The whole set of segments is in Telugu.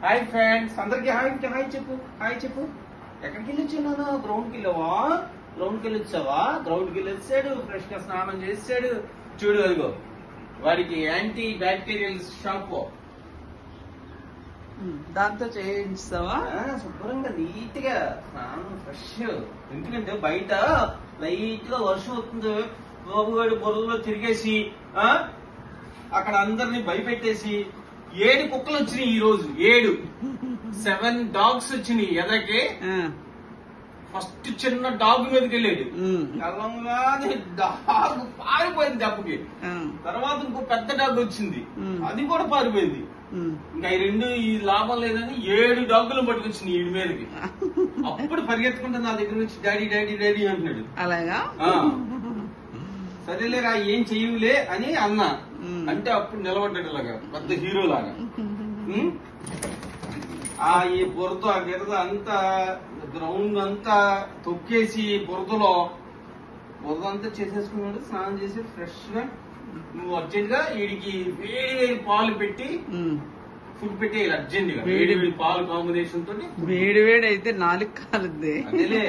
హాయ్ ఫ్రెండ్స్, అందరికి హాయ్ చెప్పు. ఎక్కడికి వెళ్ళొచ్చాను? గ్రౌండ్కి వెళ్ళావా? గ్రౌండ్కి వెళ్ళొచ్చావా? గ్రౌండ్కి వెళ్ళొచ్చాడు, ఫ్రెష్ గా స్నానం చేసాడు. చూడు అదిగో వాడికి యాంటీ బ్యాక్టీరియల్ షాంపూ దాంతో చేయించావా? శుభ్రంగా నీట్ గా స్నానం ఫ్రెష్. ఎందుకంటే బయట లైట్ గా వర్షం వస్తుంది, బాబుగాడి బుర్రలో తిరిగేసి అక్కడ అందరినీ భయపెట్టేసి 7 కుక్కలు వచ్చినాయి. ఈ రోజు 7 డాగ్స్ వచ్చినాయి ఎదరికి. ఫస్ట్ చిన్న డాగ్ మీదకి వెళ్ళాడు, కలంగానే డాగ్ పారిపోయింది దెబ్బకి. తర్వాత ఇంకో పెద్ద డాగ్ వచ్చింది, అది కూడా పారిపోయింది. ఇంకా ఈ లాభం లేదని 7 డాగులు పట్టుకొచ్చినాయి వీడి మీదకి. అప్పుడు పరిగెత్తుకుంటే నా దగ్గర నుంచి డాడీ డాడీ డాడీ అంటున్నాడు. అలాగా సరేలేరా ఏం చెయ్యలే అని అన్నా. అంటే అప్పుడు నిలబడ్డాడు ఇలాగా పెద్ద హీరో లాగా. ఈ బురద గిరద అంతా గ్రౌండ్ అంతా తొక్కేసి బురద అంతా చేసేసుకున్నాడు. స్నానం చేసి ఫ్రెష్ గా నువ్వు అర్జెంట్ గా వీడికి వేడి పాలు పెట్టి ఫుడ్ పెట్టేయాలి అర్జెంట్ గా. వేడి పాలు కాంబినేషన్ తోటి. వేడి అయితే 4 కాలుద్ది. అదేలే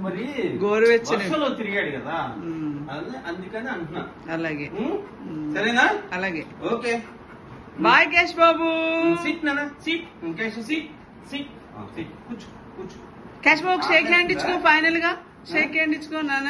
మరి గోరువెచ్చని తిరిగాడు కదా, అందుకని అంటున్నా. అలాగే సరేనా? అలాగే ఓకే. బాయ్ కేశ్ బాబు. సీట్ నాన్న, సీట్. కూర్చో. కేశ్ బాబు షేక్ హ్యాండ్ ఇచ్చుకో. ఫైనల్ గా షేక్ హ్యాండ్ ఇచ్చుకో నాన్న.